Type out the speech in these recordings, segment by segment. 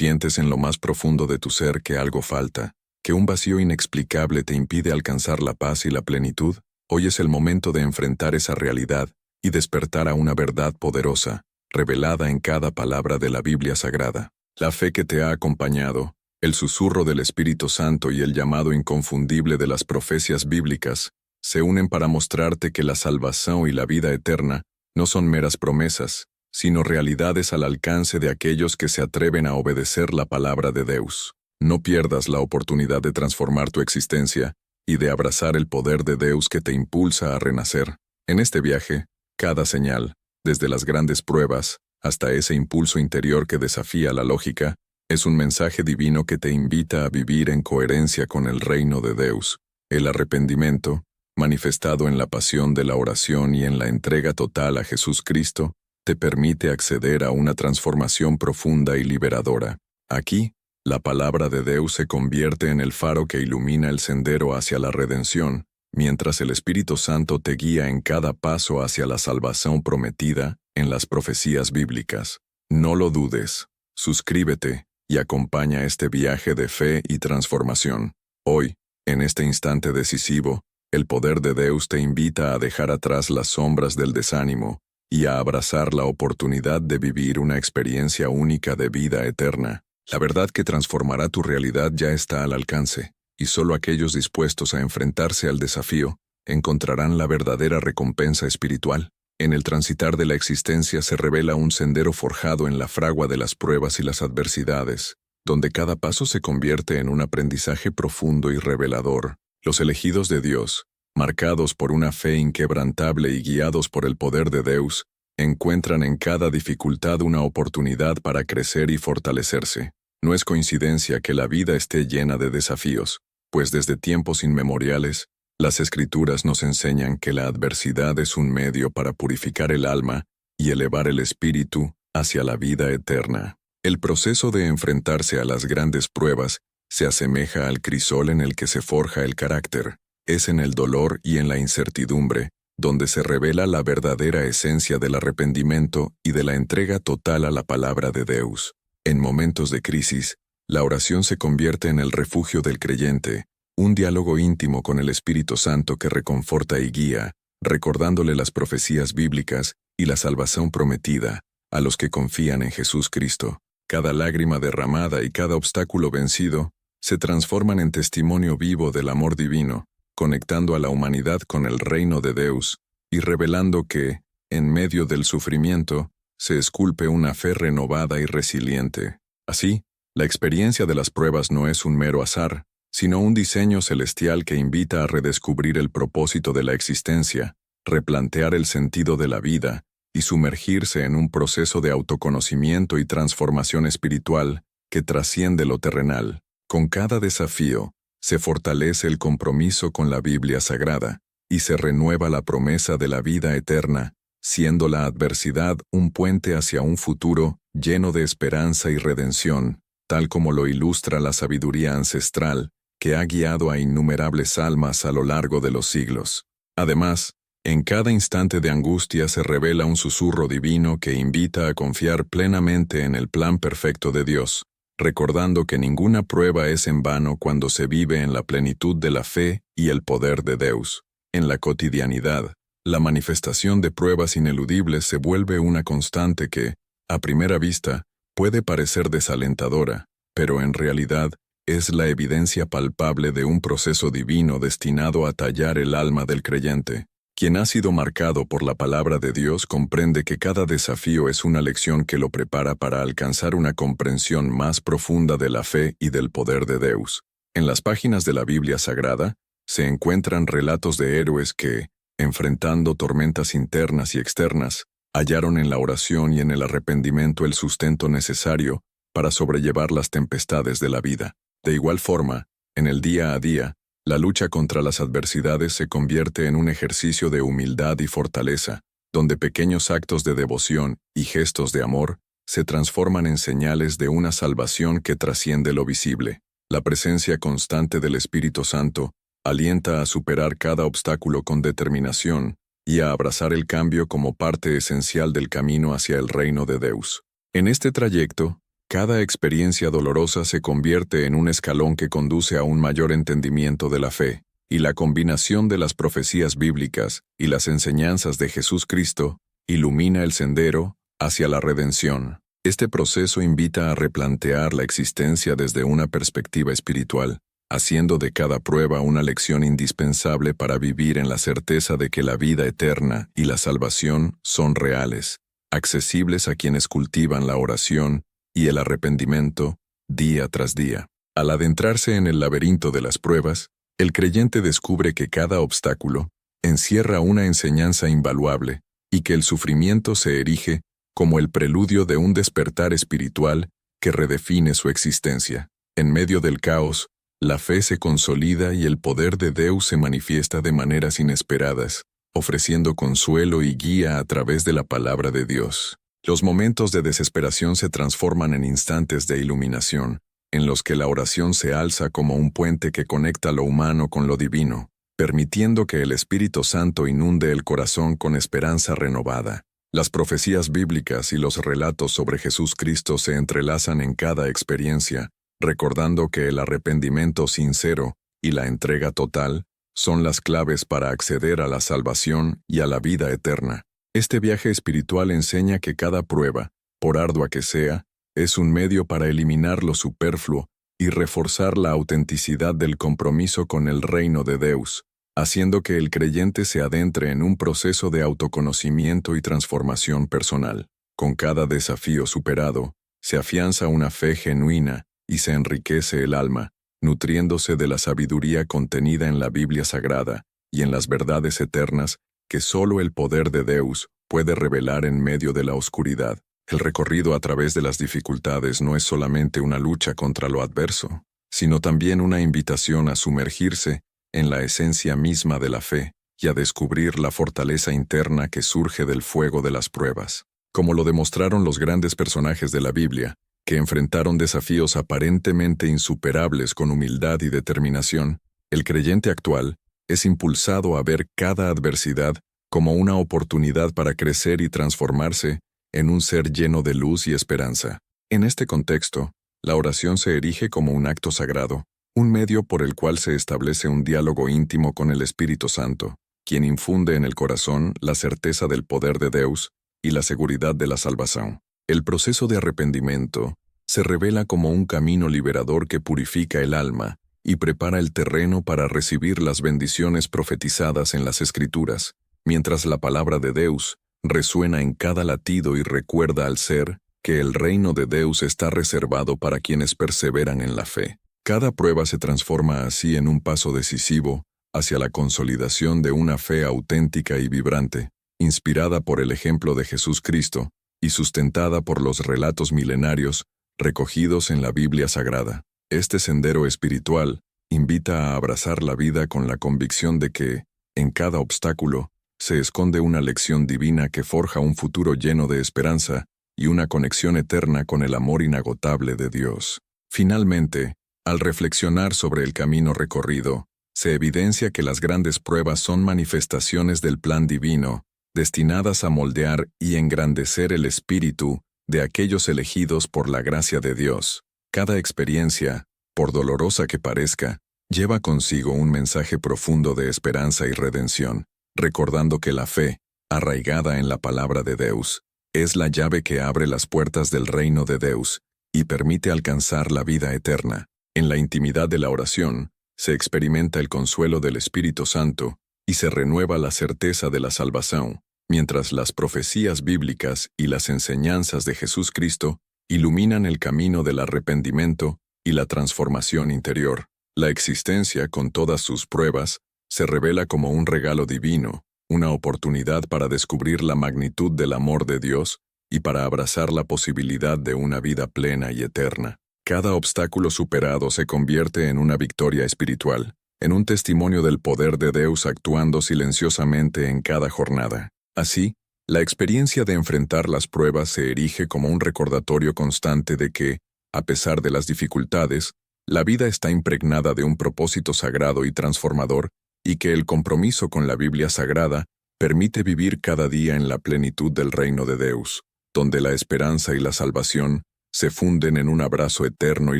Sientes en lo más profundo de tu ser que algo falta, que un vacío inexplicable te impide alcanzar la paz y la plenitud. Hoy es el momento de enfrentar esa realidad y despertar a una verdad poderosa, revelada en cada palabra de la Biblia Sagrada. La fe que te ha acompañado, el susurro del Espíritu Santo y el llamado inconfundible de las profecías bíblicas se unen para mostrarte que la salvación y la vida eterna no son meras promesas, sino realidades al alcance de aquellos que se atreven a obedecer la palabra de Dios. No pierdas la oportunidad de transformar tu existencia y de abrazar el poder de Dios que te impulsa a renacer. En este viaje, cada señal, desde las grandes pruebas hasta ese impulso interior que desafía la lógica, es un mensaje divino que te invita a vivir en coherencia con el reino de Dios. El arrepentimiento, manifestado en la pasión de la oración y en la entrega total a Jesucristo, te permite acceder a una transformación profunda y liberadora. Aquí, la palabra de Dios se convierte en el faro que ilumina el sendero hacia la redención, mientras el Espíritu Santo te guía en cada paso hacia la salvación prometida en las profecías bíblicas. No lo dudes, suscríbete y acompaña este viaje de fe y transformación. Hoy, en este instante decisivo, el poder de Dios te invita a dejar atrás las sombras del desánimo y a abrazar la oportunidad de vivir una experiencia única de vida eterna. La verdad que transformará tu realidad ya está al alcance, y solo aquellos dispuestos a enfrentarse al desafío encontrarán la verdadera recompensa espiritual. En el transitar de la existencia se revela un sendero forjado en la fragua de las pruebas y las adversidades, donde cada paso se convierte en un aprendizaje profundo y revelador. Los elegidos de Dios, marcados por una fe inquebrantable y guiados por el poder de Dios, encuentran en cada dificultad una oportunidad para crecer y fortalecerse. No es coincidencia que la vida esté llena de desafíos, pues desde tiempos inmemoriales, las Escrituras nos enseñan que la adversidad es un medio para purificar el alma y elevar el espíritu hacia la vida eterna. El proceso de enfrentarse a las grandes pruebas se asemeja al crisol en el que se forja el carácter. Es en el dolor y en la incertidumbre donde se revela la verdadera esencia del arrepentimiento y de la entrega total a la palabra de Dios. En momentos de crisis, la oración se convierte en el refugio del creyente, un diálogo íntimo con el Espíritu Santo que reconforta y guía, recordándole las profecías bíblicas y la salvación prometida a los que confían en Jesucristo. Cada lágrima derramada y cada obstáculo vencido se transforman en testimonio vivo del amor divino, conectando a la humanidad con el reino de Dios y revelando que, en medio del sufrimiento, se esculpe una fe renovada y resiliente. Así, la experiencia de las pruebas no es un mero azar, sino un diseño celestial que invita a redescubrir el propósito de la existencia, replantear el sentido de la vida y sumergirse en un proceso de autoconocimiento y transformación espiritual que trasciende lo terrenal. Con cada desafío, se fortalece el compromiso con la Biblia Sagrada y se renueva la promesa de la vida eterna, siendo la adversidad un puente hacia un futuro lleno de esperanza y redención, tal como lo ilustra la sabiduría ancestral que ha guiado a innumerables almas a lo largo de los siglos. Además, en cada instante de angustia se revela un susurro divino que invita a confiar plenamente en el plan perfecto de Dios, recordando que ninguna prueba es en vano cuando se vive en la plenitud de la fe y el poder de Dios. En la cotidianidad, la manifestación de pruebas ineludibles se vuelve una constante que, a primera vista, puede parecer desalentadora, pero en realidad es la evidencia palpable de un proceso divino destinado a tallar el alma del creyente. Quien ha sido marcado por la palabra de Dios comprende que cada desafío es una lección que lo prepara para alcanzar una comprensión más profunda de la fe y del poder de Dios. En las páginas de la Biblia Sagrada se encuentran relatos de héroes que, enfrentando tormentas internas y externas, hallaron en la oración y en el arrepentimiento el sustento necesario para sobrellevar las tempestades de la vida. De igual forma, en el día a día, la lucha contra las adversidades se convierte en un ejercicio de humildad y fortaleza, donde pequeños actos de devoción y gestos de amor se transforman en señales de una salvación que trasciende lo visible. La presencia constante del Espíritu Santo alienta a superar cada obstáculo con determinación y a abrazar el cambio como parte esencial del camino hacia el reino de Dios. En este trayecto, Cada experiencia dolorosa se convierte en un escalón que conduce a un mayor entendimiento de la fe, y la combinación de las profecías bíblicas y las enseñanzas de Jesús Cristo ilumina el sendero hacia la redención. Este proceso invita a replantear la existencia desde una perspectiva espiritual, haciendo de cada prueba una lección indispensable para vivir en la certeza de que la vida eterna y la salvación son reales, accesibles a quienes cultivan la oración y el arrepentimiento día tras día. Al adentrarse en el laberinto de las pruebas, el creyente descubre que cada obstáculo encierra una enseñanza invaluable y que el sufrimiento se erige como el preludio de un despertar espiritual que redefine su existencia. En medio del caos, la fe se consolida y el poder de Dios se manifiesta de maneras inesperadas, ofreciendo consuelo y guía a través de la palabra de Dios. Los momentos de desesperación se transforman en instantes de iluminación, en los que la oración se alza como un puente que conecta lo humano con lo divino, permitiendo que el Espíritu Santo inunde el corazón con esperanza renovada. Las profecías bíblicas y los relatos sobre Jesús Cristo se entrelazan en cada experiencia, recordando que el arrepentimiento sincero y la entrega total son las claves para acceder a la salvación y a la vida eterna. Este viaje espiritual enseña que cada prueba, por ardua que sea, es un medio para eliminar lo superfluo y reforzar la autenticidad del compromiso con el reino de Dios, haciendo que el creyente se adentre en un proceso de autoconocimiento y transformación personal. Con cada desafío superado, se afianza una fe genuina y se enriquece el alma, nutriéndose de la sabiduría contenida en la Biblia Sagrada y en las verdades eternas que solo el poder de Dios puede revelar en medio de la oscuridad. El recorrido a través de las dificultades no es solamente una lucha contra lo adverso, sino también una invitación a sumergirse en la esencia misma de la fe y a descubrir la fortaleza interna que surge del fuego de las pruebas. Como lo demostraron los grandes personajes de la Biblia, que enfrentaron desafíos aparentemente insuperables con humildad y determinación, el creyente actual es impulsado a ver cada adversidad como una oportunidad para crecer y transformarse en un ser lleno de luz y esperanza. En este contexto, la oración se erige como un acto sagrado, un medio por el cual se establece un diálogo íntimo con el Espíritu Santo, quien infunde en el corazón la certeza del poder de Dios y la seguridad de la salvación. El proceso de arrepentimiento se revela como un camino liberador que purifica el alma y prepara el terreno para recibir las bendiciones profetizadas en las Escrituras, mientras la palabra de Dios resuena en cada latido y recuerda al ser que el reino de Dios está reservado para quienes perseveran en la fe. Cada prueba se transforma así en un paso decisivo hacia la consolidación de una fe auténtica y vibrante, inspirada por el ejemplo de Jesús Cristo y sustentada por los relatos milenarios recogidos en la Biblia Sagrada. Este sendero espiritual invita a abrazar la vida con la convicción de que, en cada obstáculo, se esconde una lección divina que forja un futuro lleno de esperanza y una conexión eterna con el amor inagotable de Dios. Finalmente, al reflexionar sobre el camino recorrido, se evidencia que las grandes pruebas son manifestaciones del plan divino, destinadas a moldear y engrandecer el espíritu de aquellos elegidos por la gracia de Dios. Cada experiencia, por dolorosa que parezca, lleva consigo un mensaje profundo de esperanza y redención, recordando que la fe, arraigada en la palabra de Dios, es la llave que abre las puertas del reino de Dios y permite alcanzar la vida eterna. En la intimidad de la oración, se experimenta el consuelo del Espíritu Santo y se renueva la certeza de la salvación, mientras las profecías bíblicas y las enseñanzas de Jesús Cristo iluminan el camino del arrepentimiento y la transformación interior. La existencia, con todas sus pruebas, se revela como un regalo divino, una oportunidad para descubrir la magnitud del amor de Dios y para abrazar la posibilidad de una vida plena y eterna. Cada obstáculo superado se convierte en una victoria espiritual, en un testimonio del poder de Dios actuando silenciosamente en cada jornada. Así, la experiencia de enfrentar las pruebas se erige como un recordatorio constante de que, a pesar de las dificultades, la vida está impregnada de un propósito sagrado y transformador, y que el compromiso con la Biblia Sagrada permite vivir cada día en la plenitud del reino de Dios, donde la esperanza y la salvación se funden en un abrazo eterno y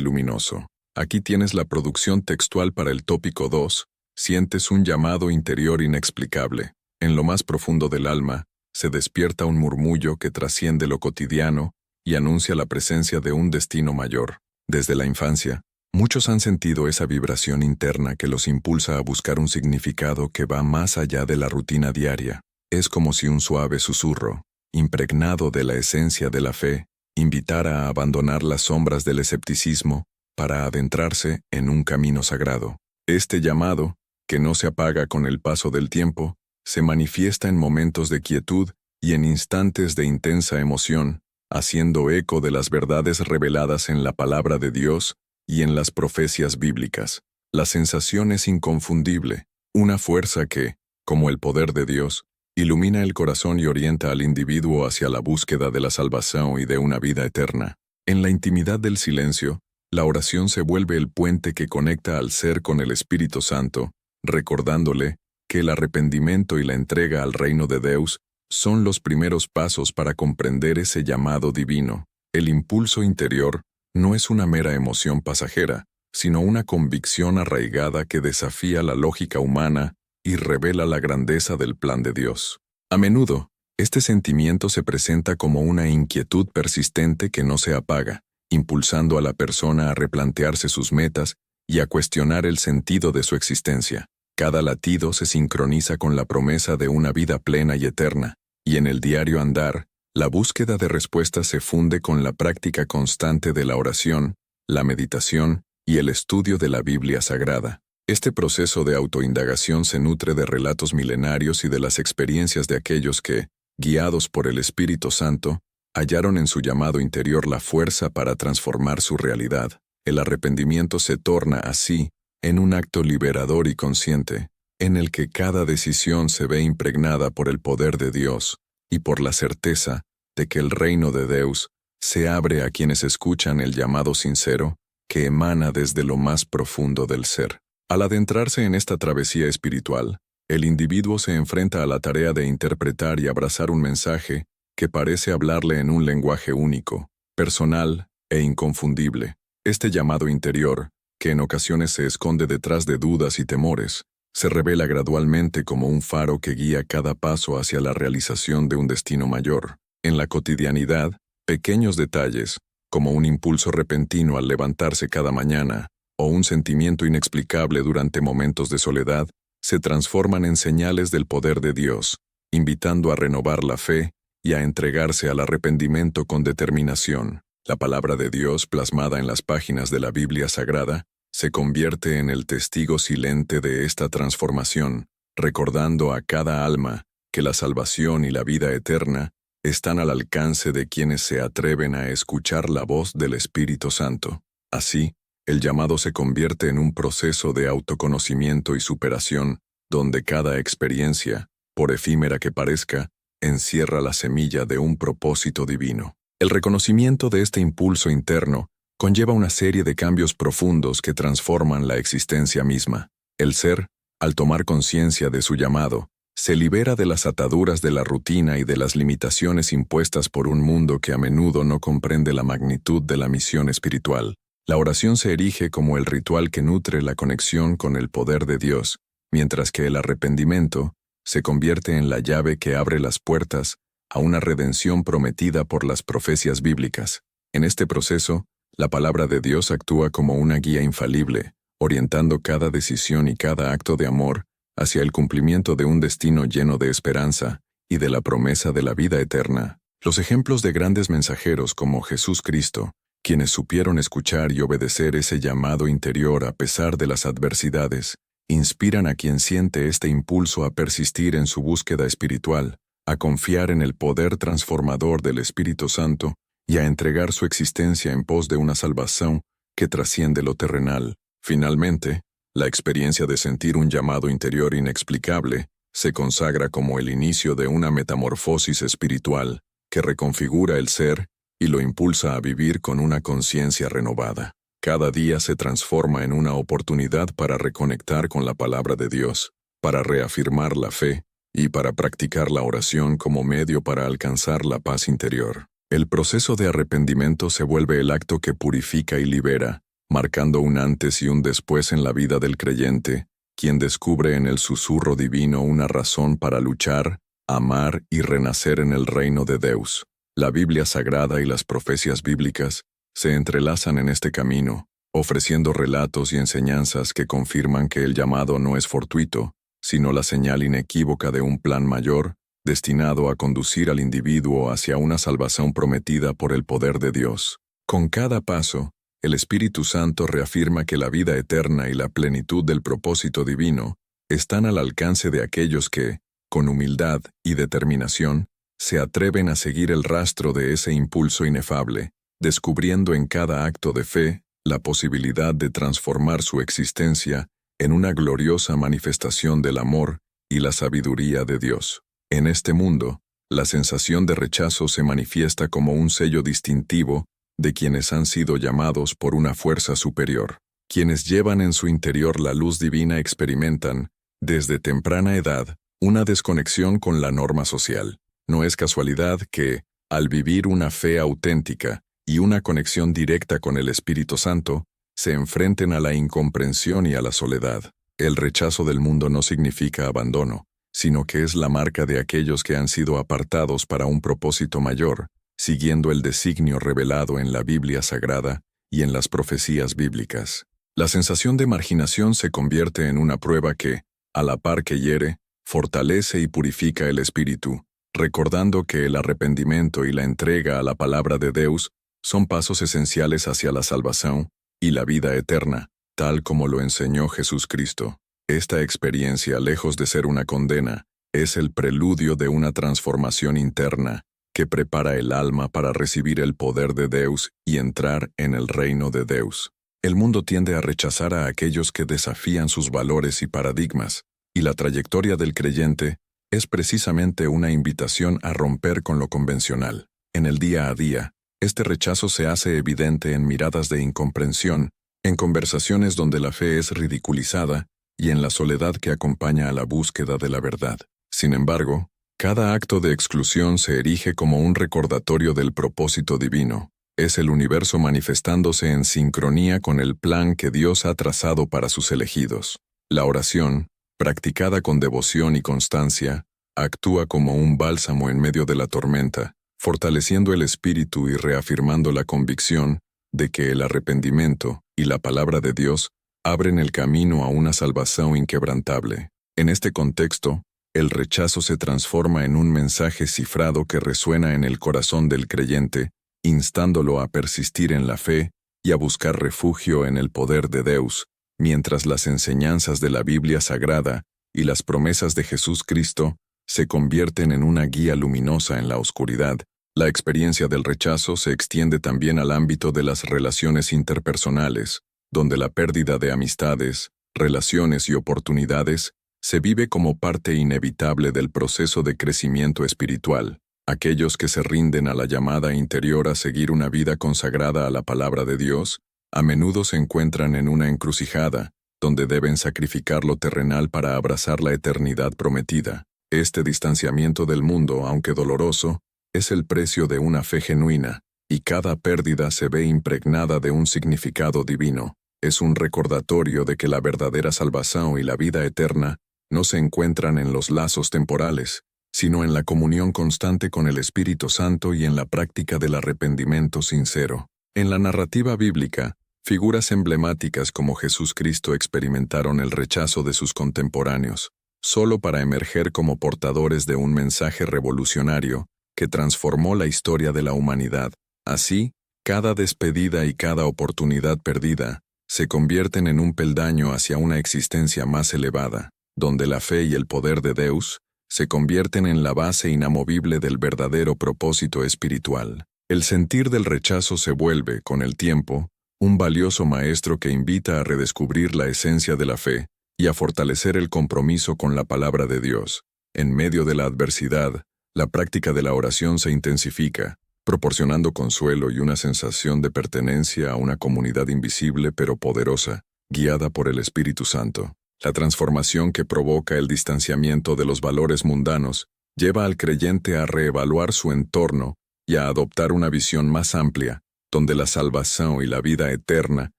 luminoso. Aquí tienes la producción textual para el tópico 2. Sientes un llamado interior inexplicable. En lo más profundo del alma, se despierta un murmullo que trasciende lo cotidiano y anuncia la presencia de un destino mayor. Desde la infancia, muchos han sentido esa vibración interna que los impulsa a buscar un significado que va más allá de la rutina diaria. Es como si un suave susurro, impregnado de la esencia de la fe, invitara a abandonar las sombras del escepticismo para adentrarse en un camino sagrado. Este llamado, que no se apaga con el paso del tiempo, se manifiesta en momentos de quietud y en instantes de intensa emoción, haciendo eco de las verdades reveladas en la palabra de Dios y en las profecías bíblicas. La sensación es inconfundible, una fuerza que, como el poder de Dios, ilumina el corazón y orienta al individuo hacia la búsqueda de la salvación y de una vida eterna. En la intimidad del silencio, la oración se vuelve el puente que conecta al ser con el Espíritu Santo, recordándole que el arrepentimiento y la entrega al reino de Dios son los primeros pasos para comprender ese llamado divino. El impulso interior no es una mera emoción pasajera, sino una convicción arraigada que desafía la lógica humana y revela la grandeza del plan de Dios. A menudo, este sentimiento se presenta como una inquietud persistente que no se apaga, impulsando a la persona a replantearse sus metas y a cuestionar el sentido de su existencia. Cada latido se sincroniza con la promesa de una vida plena y eterna, y en el diario andar, la búsqueda de respuestas se funde con la práctica constante de la oración, la meditación y el estudio de la Biblia Sagrada. Este proceso de autoindagación se nutre de relatos milenarios y de las experiencias de aquellos que, guiados por el Espíritu Santo, hallaron en su llamado interior la fuerza para transformar su realidad. El arrepentimiento se torna, así, en un acto liberador y consciente, en el que cada decisión se ve impregnada por el poder de Dios y por la certeza de que el reino de Dios se abre a quienes escuchan el llamado sincero que emana desde lo más profundo del ser. Al adentrarse en esta travesía espiritual, el individuo se enfrenta a la tarea de interpretar y abrazar un mensaje que parece hablarle en un lenguaje único, personal e inconfundible. Este llamado interior, que en ocasiones se esconde detrás de dudas y temores, se revela gradualmente como un faro que guía cada paso hacia la realización de un destino mayor. En la cotidianidad, pequeños detalles, como un impulso repentino al levantarse cada mañana, o un sentimiento inexplicable durante momentos de soledad, se transforman en señales del poder de Dios, invitando a renovar la fe y a entregarse al arrepentimiento con determinación. La palabra de Dios plasmada en las páginas de la Biblia Sagrada se convierte en el testigo silente de esta transformación, recordando a cada alma que la salvación y la vida eterna están al alcance de quienes se atreven a escuchar la voz del Espíritu Santo. Así, el llamado se convierte en un proceso de autoconocimiento y superación, donde cada experiencia, por efímera que parezca, encierra la semilla de un propósito divino. El reconocimiento de este impulso interno conlleva una serie de cambios profundos que transforman la existencia misma. El ser, al tomar conciencia de su llamado, se libera de las ataduras de la rutina y de las limitaciones impuestas por un mundo que a menudo no comprende la magnitud de la misión espiritual. La oración se erige como el ritual que nutre la conexión con el poder de Dios, mientras que el arrepentimiento se convierte en la llave que abre las puertas a una redención prometida por las profecías bíblicas. En este proceso, la palabra de Dios actúa como una guía infalible, orientando cada decisión y cada acto de amor hacia el cumplimiento de un destino lleno de esperanza y de la promesa de la vida eterna. Los ejemplos de grandes mensajeros como Jesús Cristo, quienes supieron escuchar y obedecer ese llamado interior a pesar de las adversidades, inspiran a quien siente este impulso a persistir en su búsqueda espiritual, a confiar en el poder transformador del Espíritu Santo y a entregar su existencia en pos de una salvación que trasciende lo terrenal. Finalmente, la experiencia de sentir un llamado interior inexplicable se consagra como el inicio de una metamorfosis espiritual que reconfigura el ser y lo impulsa a vivir con una conciencia renovada. Cada día se transforma en una oportunidad para reconectar con la palabra de Dios, para reafirmar la fe y para practicar la oración como medio para alcanzar la paz interior. El proceso de arrepentimiento se vuelve el acto que purifica y libera, marcando un antes y un después en la vida del creyente, quien descubre en el susurro divino una razón para luchar, amar y renacer en el reino de Dios. La Biblia Sagrada y las profecías bíblicas se entrelazan en este camino, ofreciendo relatos y enseñanzas que confirman que el llamado no es fortuito, sino la señal inequívoca de un plan mayor, destinado a conducir al individuo hacia una salvación prometida por el poder de Dios. Con cada paso, el Espíritu Santo reafirma que la vida eterna y la plenitud del propósito divino están al alcance de aquellos que, con humildad y determinación, se atreven a seguir el rastro de ese impulso inefable, descubriendo en cada acto de fe la posibilidad de transformar su existencia en una gloriosa manifestación del amor y la sabiduría de Dios. En este mundo, la sensación de rechazo se manifiesta como un sello distintivo de quienes han sido llamados por una fuerza superior. Quienes llevan en su interior la luz divina experimentan, desde temprana edad, una desconexión con la norma social. No es casualidad que, al vivir una fe auténtica y una conexión directa con el Espíritu Santo, se enfrenten a la incomprensión y a la soledad. El rechazo del mundo no significa abandono, sino que es la marca de aquellos que han sido apartados para un propósito mayor, siguiendo el designio revelado en la Biblia Sagrada y en las profecías bíblicas. La sensación de marginación se convierte en una prueba que, a la par que hiere, fortalece y purifica el espíritu, recordando que el arrepentimiento y la entrega a la palabra de Dios son pasos esenciales hacia la salvación y la vida eterna, tal como lo enseñó Jesucristo. Esta experiencia, lejos de ser una condena, es el preludio de una transformación interna que prepara el alma para recibir el poder de Dios y entrar en el reino de Dios. El mundo tiende a rechazar a aquellos que desafían sus valores y paradigmas, y la trayectoria del creyente es precisamente una invitación a romper con lo convencional. En el día a día, este rechazo se hace evidente en miradas de incomprensión, en conversaciones donde la fe es ridiculizada y en la soledad que acompaña a la búsqueda de la verdad. Sin embargo, cada acto de exclusión se erige como un recordatorio del propósito divino. Es el universo manifestándose en sincronía con el plan que Dios ha trazado para sus elegidos. La oración, practicada con devoción y constancia, actúa como un bálsamo en medio de la tormenta, fortaleciendo el espíritu y reafirmando la convicción de que el arrepentimiento y la palabra de Dios abren el camino a una salvación inquebrantable. En este contexto, el rechazo se transforma en un mensaje cifrado que resuena en el corazón del creyente, instándolo a persistir en la fe y a buscar refugio en el poder de Dios, mientras las enseñanzas de la Biblia Sagrada y las promesas de Jesucristo se convierten en una guía luminosa en la oscuridad. La experiencia del rechazo se extiende también al ámbito de las relaciones interpersonales, donde la pérdida de amistades, relaciones y oportunidades se vive como parte inevitable del proceso de crecimiento espiritual. Aquellos que se rinden a la llamada interior a seguir una vida consagrada a la palabra de Dios, a menudo se encuentran en una encrucijada, donde deben sacrificar lo terrenal para abrazar la eternidad prometida. Este distanciamiento del mundo, aunque doloroso, es el precio de una fe genuina, y cada pérdida se ve impregnada de un significado divino. Es un recordatorio de que la verdadera salvación y la vida eterna no se encuentran en los lazos temporales, sino en la comunión constante con el Espíritu Santo y en la práctica del arrepentimiento sincero. En la narrativa bíblica, figuras emblemáticas como Jesucristo experimentaron el rechazo de sus contemporáneos, solo para emerger como portadores de un mensaje revolucionario que transformó la historia de la humanidad. Así, cada despedida y cada oportunidad perdida se convierten en un peldaño hacia una existencia más elevada, donde la fe y el poder de Dios se convierten en la base inamovible del verdadero propósito espiritual. El sentir del rechazo se vuelve, con el tiempo, un valioso maestro que invita a redescubrir la esencia de la fe y a fortalecer el compromiso con la palabra de Dios. En medio de la adversidad, la práctica de la oración se intensifica, proporcionando consuelo y una sensación de pertenencia a una comunidad invisible pero poderosa, guiada por el Espíritu Santo. La transformación que provoca el distanciamiento de los valores mundanos lleva al creyente a reevaluar su entorno y a adoptar una visión más amplia, donde la salvación y la vida eterna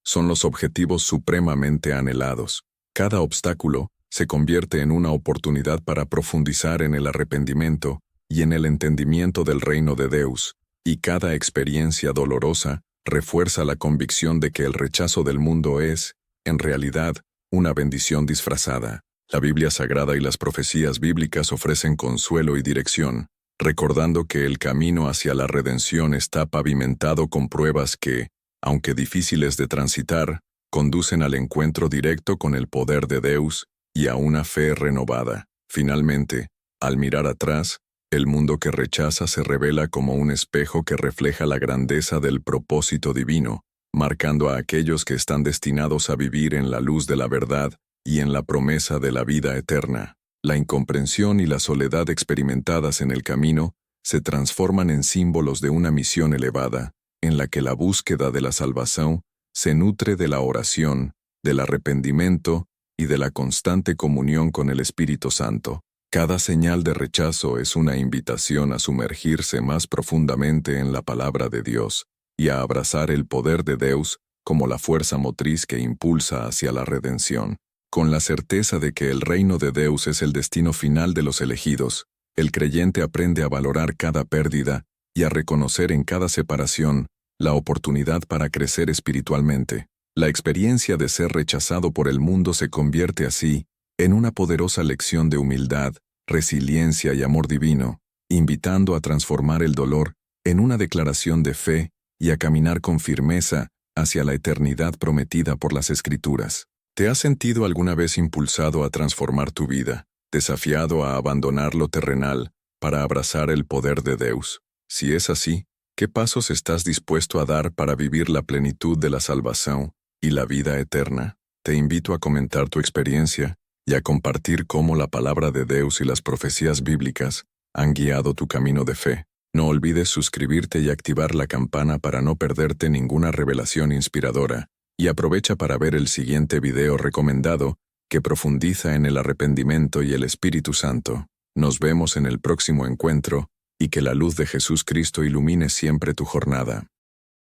son los objetivos supremamente anhelados. Cada obstáculo se convierte en una oportunidad para profundizar en el arrepentimiento y en el entendimiento del reino de Dios, y cada experiencia dolorosa refuerza la convicción de que el rechazo del mundo es, en realidad, una bendición disfrazada. La Biblia Sagrada y las profecías bíblicas ofrecen consuelo y dirección, recordando que el camino hacia la redención está pavimentado con pruebas que, aunque difíciles de transitar, conducen al encuentro directo con el poder de Dios y a una fe renovada. Finalmente, al mirar atrás, el mundo que rechaza se revela como un espejo que refleja la grandeza del propósito divino, marcando a aquellos que están destinados a vivir en la luz de la verdad y en la promesa de la vida eterna. La incomprensión y la soledad experimentadas en el camino se transforman en símbolos de una misión elevada, en la que la búsqueda de la salvación se nutre de la oración, del arrepentimiento y de la constante comunión con el Espíritu Santo. Cada señal de rechazo es una invitación a sumergirse más profundamente en la palabra de Dios y a abrazar el poder de Dios como la fuerza motriz que impulsa hacia la redención. Con la certeza de que el reino de Dios es el destino final de los elegidos, el creyente aprende a valorar cada pérdida y a reconocer en cada separación la oportunidad para crecer espiritualmente. La experiencia de ser rechazado por el mundo se convierte así en una poderosa lección de humildad, resiliencia y amor divino, invitando a transformar el dolor en una declaración de fe y a caminar con firmeza hacia la eternidad prometida por las Escrituras. ¿Te has sentido alguna vez impulsado a transformar tu vida, desafiado a abandonar lo terrenal para abrazar el poder de Dios? Si es así, ¿qué pasos estás dispuesto a dar para vivir la plenitud de la salvación y la vida eterna? Te invito a comentar tu experiencia y a compartir cómo la palabra de Dios y las profecías bíblicas han guiado tu camino de fe. No olvides suscribirte y activar la campana para no perderte ninguna revelación inspiradora, y aprovecha para ver el siguiente video recomendado que profundiza en el arrepentimiento y el Espíritu Santo. Nos vemos en el próximo encuentro, y que la luz de Jesús Cristo ilumine siempre tu jornada.